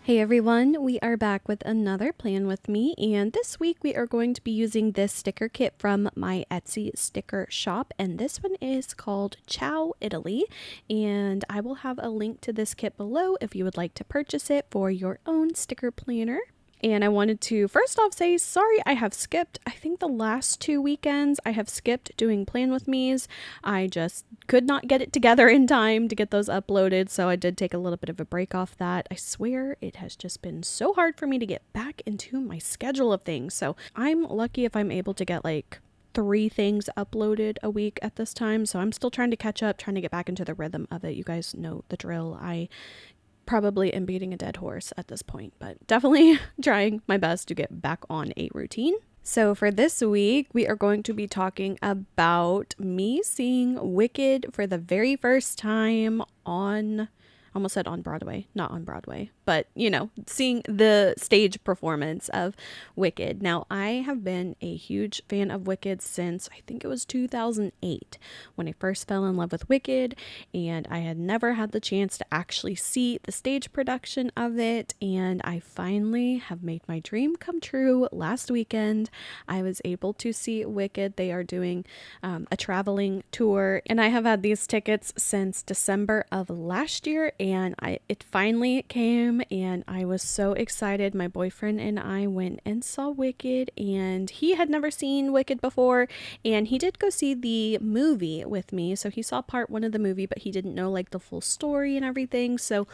Hey everyone, we are back with another plan with me, and this week we are going to be using this sticker kit from my Etsy sticker shop, and this one is called Ciao Italy, and I will have a link to this kit below if you would like to purchase it for your own sticker planner. And I wanted to first off say sorry, I have skipped, I think the last 2 weekends I have skipped doing plan with me's. I just could not get it together in time to get those uploaded, so I did take a little bit of a break off that. I swear it has just been so hard for me to get back into my schedule of things. So I'm lucky if I'm able to get like 3 things uploaded a week at this time. So I'm still trying to catch up, trying to get back into the rhythm of it. You guys know the drill. I probably am beating a dead horse at this point, but definitely trying my best to get back on a routine. So for this week, we are going to be talking about me seeing Wicked for the very first time on, almost said on Broadway, not on Broadway, but seeing the stage performance of Wicked. Now, I have been a huge fan of Wicked since I think it was 2008 when I first fell in love with Wicked, and I had never had the chance to actually see the stage production of it, and I finally have made my dream come true. Last weekend, I was able to see Wicked. They are doing a traveling tour, and I have had these tickets since December of last year, and it finally came, and I was so excited. My boyfriend and I went and saw Wicked, and he had never seen Wicked before, and he did go see the movie with me. So he saw part 1 of the movie, but he didn't know like the full story and everything. So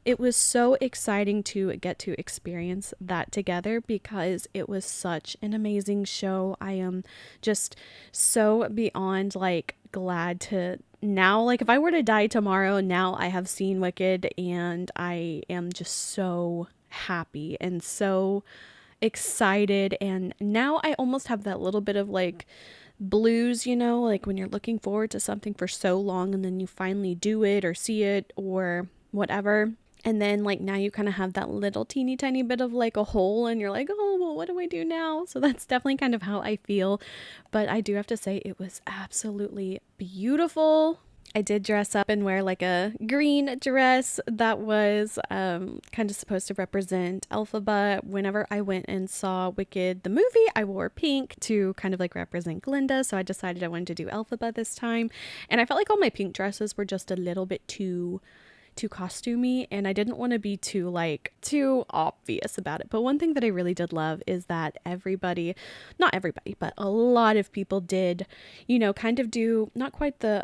it was so exciting to get to experience that together because it was such an amazing show. I am just so beyond like glad to now, like if I were to die tomorrow, now I have seen Wicked, and I am just so happy and so excited. And now I almost have that little bit of like blues, like when you're looking forward to something for so long and then you finally do it or see it or whatever. And then like now you kind of have that little teeny tiny bit of like a hole, and you're like, oh, well, what do I do now? So that's definitely kind of how I feel. But I do have to say it was absolutely beautiful. I did dress up and wear like a green dress that was kind of supposed to represent Elphaba. Whenever I went and saw Wicked the movie, I wore pink to kind of like represent Glinda. So I decided I wanted to do Elphaba this time. And I felt like all my pink dresses were just a little bit too costumey, and I didn't want to be too obvious about it. But one thing that I really did love is that not everybody, but a lot of people did, kind of do not quite the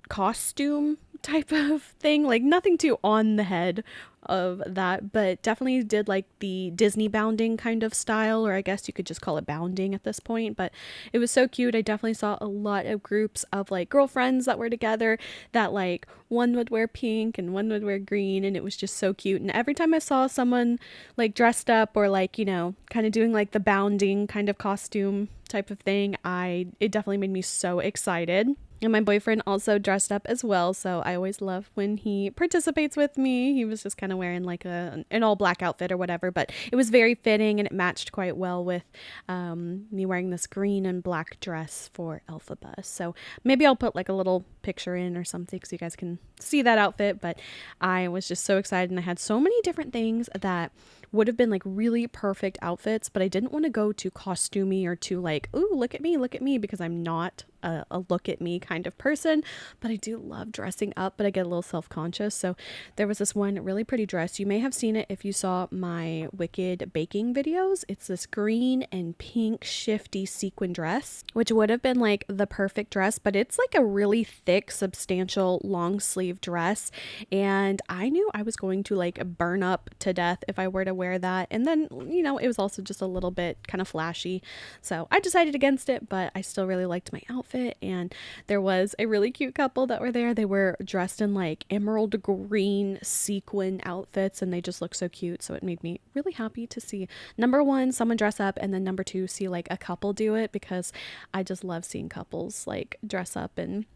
costume type of thing, like nothing too on the head of that, but definitely did like the Disney bounding kind of style, or I guess you could just call it bounding at this point. But it was so cute. I definitely saw a lot of groups of like girlfriends that were together that like one would wear pink and one would wear green, and it was just so cute. And every time I saw someone like dressed up or like kind of doing like the bounding kind of costume type of thing, it definitely made me so excited. And my boyfriend also dressed up as well, so I always love when he participates with me. He was just kind of wearing like an all black outfit or whatever, but it was very fitting and it matched quite well with me wearing this green and black dress for Elphaba. So maybe I'll put like a little picture in or something so you guys can see that outfit. But I was just so excited, and I had so many different things that would have been like really perfect outfits, but I didn't want to go too costumey or too like, ooh, look at me, because I'm not a look at me kind of person. But I do love dressing up, but I get a little self-conscious. So there was this one really pretty dress. You may have seen it if you saw my Wicked baking videos. It's this green and pink shifty sequin dress, which would have been like the perfect dress, but it's like a really thick, substantial long sleeve dress, and I knew I was going to like burn up to death if I were to wear that. And then it was also just a little bit kind of flashy, so I decided against it, but I still really liked my outfit. And there was a really cute couple that were there. They were dressed in like emerald green sequin outfits, and they just looked so cute. So it made me really happy to see, number one, someone dress up, and then number two, see like a couple do it, because I just love seeing couples like dress up and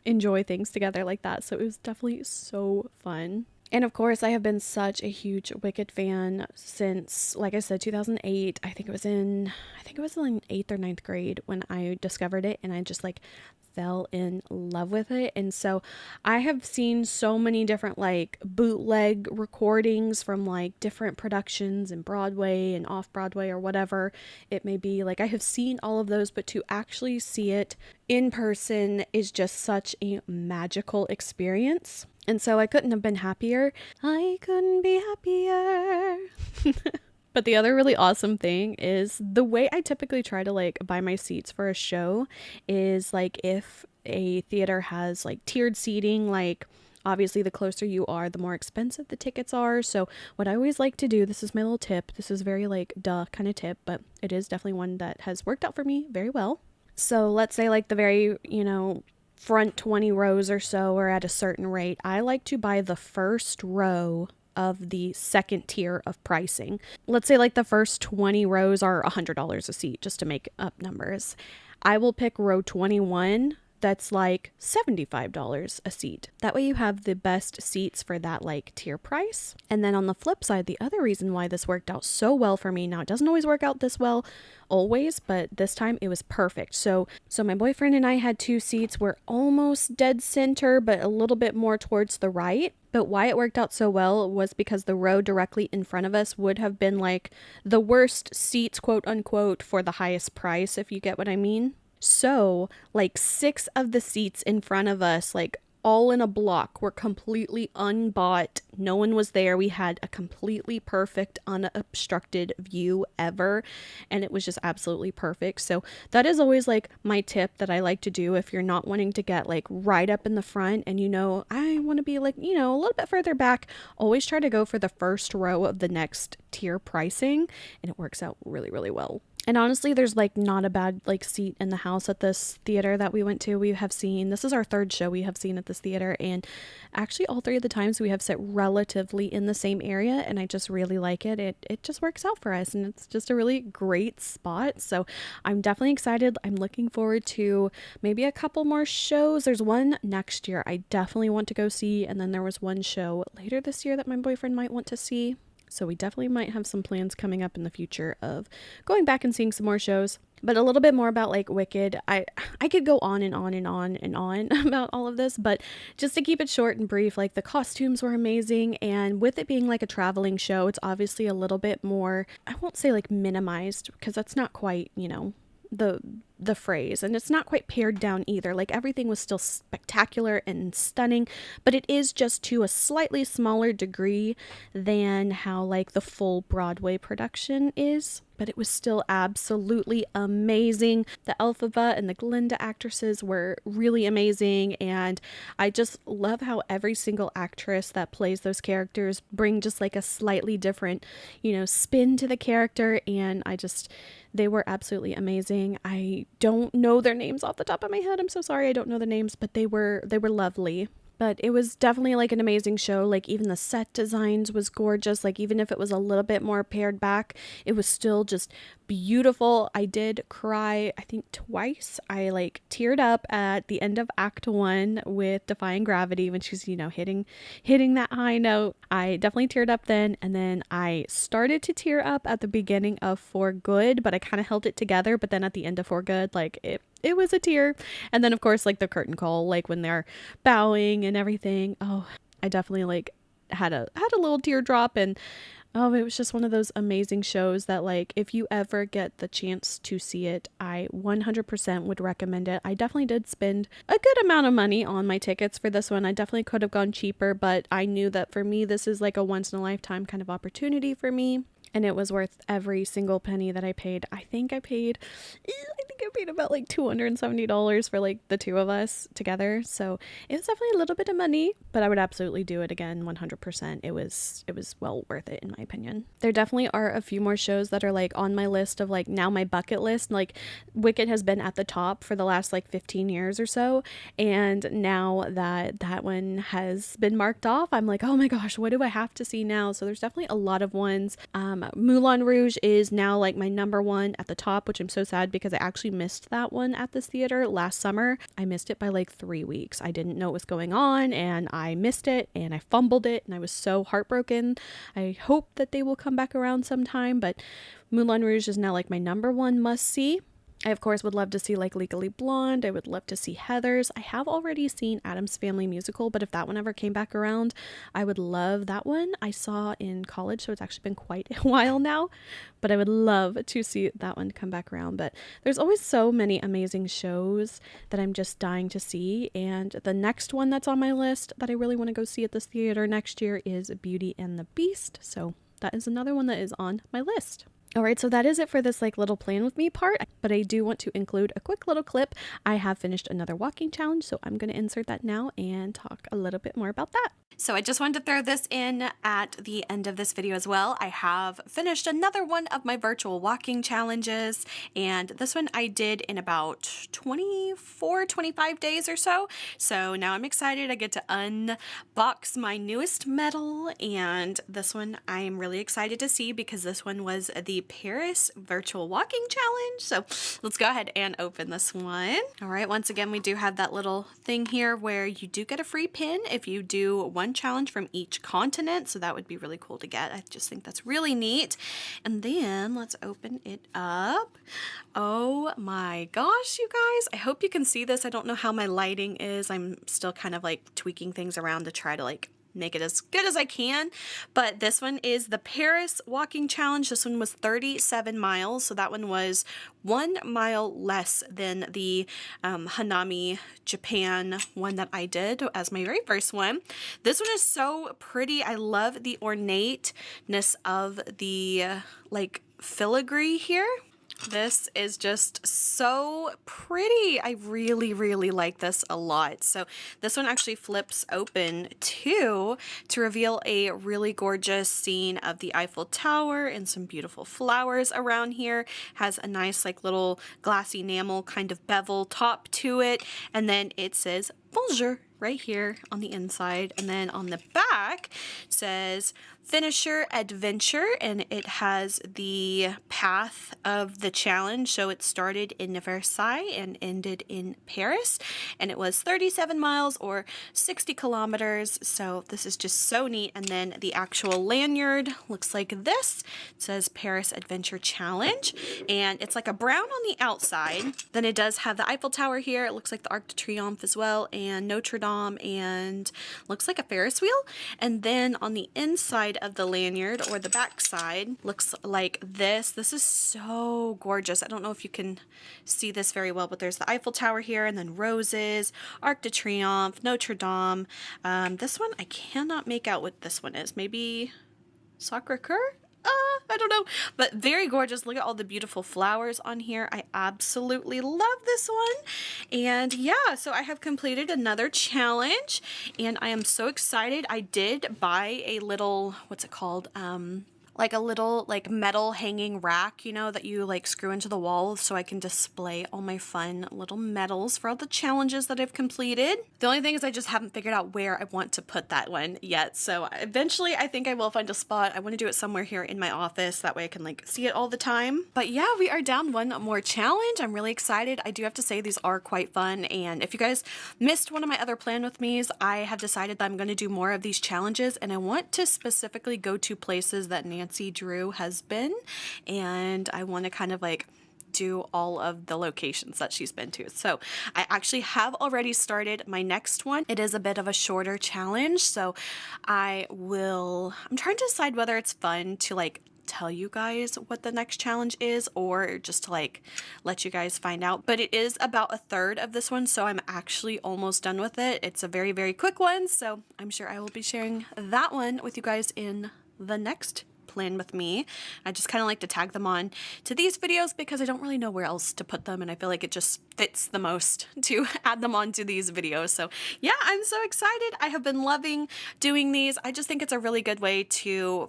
enjoy things together like that. So it was definitely so fun. And of course, I have been such a huge Wicked fan since, like I said, 2008. I think it was in 8th or ninth grade when I discovered it, and I just like fell in love with it. And so I have seen so many different like bootleg recordings from like different productions in Broadway and off Broadway or whatever it may be. Like I have seen all of those, but to actually see it in person is just such a magical experience. And so I couldn't have been happier. I couldn't be happier. But the other really awesome thing is the way I typically try to like buy my seats for a show is like if a theater has like tiered seating, like obviously the closer you are, the more expensive the tickets are. So what I always like to do, this is my little tip. This is very like duh kind of tip, but it is definitely one that has worked out for me very well. So let's say like the very, front 20 rows or so are at a certain rate. I like to buy the first row of the second tier of pricing. Let's say like the first 20 rows are $100 a seat, just to make up numbers. I will pick row 21 that's like $75 a seat. That way you have the best seats for that like tier price. And then on the flip side, the other reason why this worked out so well for me, now it doesn't always work out this well always, but this time it was perfect. So my boyfriend and I had two seats. We're almost dead center, but a little bit more towards the right. But why it worked out so well was because the row directly in front of us would have been like the worst seats, quote unquote, for the highest price, if you get what I mean. So like 6 of the seats in front of us, like all in a block, were completely unbought. No one was there. We had a completely perfect, unobstructed view ever. And it was just absolutely perfect. So that is always like my tip that I like to do if you're not wanting to get like right up in the front and I want to be like, a little bit further back. Always try to go for the first row of the next tier pricing. And it works out really, really well. And honestly, there's like not a bad like seat in the house at this theater that we went to. This is our third show we have seen at this theater, and actually all 3 of the times we have sat relatively in the same area, and I just really like it. It just works out for us, and it's just a really great spot. So I'm definitely excited. I'm looking forward to maybe a couple more shows. There's one next year I definitely want to go see, and then there was one show later this year that my boyfriend might want to see. So we definitely might have some plans coming up in the future of going back and seeing some more shows. But a little bit more about like Wicked. I could go on and on and on and on about all of this, but just to keep it short and brief, like the costumes were amazing, and with it being like a traveling show, it's obviously a little bit more, I won't say like minimized, because that's not quite, the phrase, and it's not quite pared down either. Like everything was still spectacular and stunning, but it is just to a slightly smaller degree than how like the full Broadway production is. But it was still absolutely amazing. The Elphaba and the Glinda actresses were really amazing, and I just love how every single actress that plays those characters bring just like a slightly different, spin to the character, and they were absolutely amazing. I don't know their names off the top of my head. I'm so sorry I don't know the names, but they were lovely. But it was definitely like an amazing show. Like even the set designs was gorgeous. Like even if it was a little bit more pared back, it was still just beautiful. I did cry, I think twice. I like teared up at the end of Act 1 with Defying Gravity when she's, hitting that high note. I definitely teared up then. And then I started to tear up at the beginning of For Good, but I kind of held it together. But then at the end of For Good, like it was a tear. And then of course like the curtain call, like when they're bowing and everything. Oh, I definitely like had a little teardrop, and oh, it was just one of those amazing shows that like if you ever get the chance to see it, I 100% would recommend it. I definitely did spend a good amount of money on my tickets for this one. I definitely could have gone cheaper, but I knew that for me this is like a once in a lifetime kind of opportunity for me. And it was worth every single penny that I paid. I think I paid about like $270 for like the 2 of us together. So it was definitely a little bit of money, but I would absolutely do it again 100%. It was well worth it in my opinion. There definitely are a few more shows that are like on my list of like now my bucket list. Like Wicked has been at the top for the last like 15 years or so. And now that one has been marked off, I'm like, oh my gosh, what do I have to see now? So there's definitely a lot of ones. Moulin Rouge is now like my number 1 at the top, which I'm so sad because I actually missed that one at this theater last summer. I missed it by like 3 weeks. I didn't know what was going on, and I missed it, and I fumbled it, and I was so heartbroken. I hope that they will come back around sometime, but Moulin Rouge is now like my number 1 must see. I, of course, would love to see like Legally Blonde. I would love to see Heathers. I have already seen Addams Family Musical, but if that one ever came back around, I would love that one. I saw in college, so it's actually been quite a while now, but I would love to see that one come back around. But there's always so many amazing shows that I'm just dying to see, and the next one that's on my list that I really want to go see at this theater next year is Beauty and the Beast, so that is another one that is on my list. All right, so that is it for this like little plan with me part, but I do want to include a quick little clip. I have finished another walking challenge, so I'm going to insert that now and talk a little bit more about that. So I just wanted to throw this in at the end of this video as well. I have finished another one of my virtual walking challenges, and this one I did in about 25 days or so. So now I'm excited. I get to unbox my newest medal, and this one I'm really excited to see because this one was the Paris virtual walking challenge. So let's go ahead and open this one. All right, once again, we do have that little thing here where you do get a free pin if you do one challenge from each continent, so that would be really cool to get. I just think that's really neat. And then let's open it up. Oh my gosh, you guys, I hope you can see this. I don't know how my lighting is. I'm still kind of like tweaking things around to try to like make it as good as I can, but this one is the Paris walking challenge. This one was 37 miles, so that one was 1 mile less than the Hanami Japan one that I did as my very first one. This one is so pretty. I love the ornateness of the like filigree here. This is just so pretty. I really, really like this a lot. So this one actually flips open too to reveal a really gorgeous scene of the Eiffel Tower and some beautiful flowers around here. Has a nice like little glass enamel kind of bevel top to it. And then it says bonjour right here on the inside. And then on the back it says Finisher Adventure, and it has the path of the challenge. So it started in Versailles and ended in Paris, and it was 37 miles or 60 kilometers. So this is just so neat. And then the actual lanyard looks like this. It says Paris Adventure Challenge, and it's like a brown on the outside. Then it does have the Eiffel Tower here. It looks like the Arc de Triomphe as well, and Notre Dame, and looks like a Ferris wheel. And then on the inside of the lanyard, or the back side, looks like this. This is so gorgeous. I don't know if you can see this very well, but there's the Eiffel Tower here, and then roses, Arc de Triomphe, Notre Dame. This one, I cannot make out what this one is. Maybe Sacré-Cœur? I don't know, but very gorgeous. Look at all the beautiful flowers on here. I absolutely love this one. And yeah, so I have completed another challenge, and I am so excited. I did buy a little, what's it called? Like a little like metal hanging rack, you know, that you like screw into the wall so I can display all my fun little medals for all the challenges that I've completed. The only thing is I just haven't figured out where I want to put that one yet. So eventually I think I will find a spot. I want to do it somewhere here in my office. That way I can like see it all the time. But yeah, we are down one more challenge. I'm really excited. I do have to say these are quite fun. And if you guys missed one of my other plan with me's, I have decided that I'm going to do more of these challenges, and I want to specifically go to places that Nancy Drew has been, and I want to kind of like do all of the locations that she's been to. So I actually have already started my next one. It is a bit of a shorter challenge, so I'm trying to decide whether it's fun to like tell you guys what the next challenge is, or just to like let you guys find out. But it is about a third of this one, so I'm actually almost done with it. It's a very, very quick one, so I'm sure I will be sharing that one with you guys in the next plan with me. I just kind of like to tag them on to these videos because I don't really know where else to put them, and I feel like it just fits the most to add them onto these videos. So yeah, I'm so excited. I have been loving doing these. I just think it's a really good way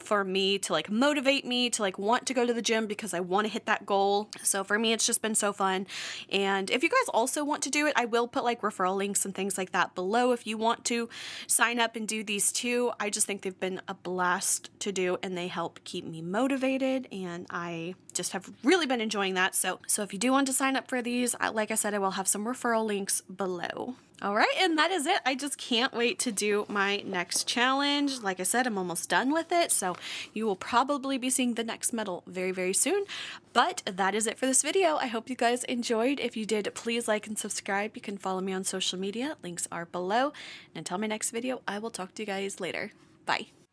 for me to like motivate me to like want to go to the gym because I want to hit that goal. So for me, it's just been so fun. And if you guys also want to do it, I will put like referral links and things like that below if you want to sign up and do these too. I just think they've been a blast to do, and they help help keep me motivated, and I just have really been enjoying that. So if you do want to sign up for these, like I said, I will have some referral links below. All right, and that is it. I just can't wait to do my next challenge. Like I said, I'm almost done with it, so you will probably be seeing the next medal very, very soon. But that is it for this video. I hope you guys enjoyed. If you did, please like and subscribe. You can follow me on social media. Links are below. And until my next video, I will talk to you guys later. Bye.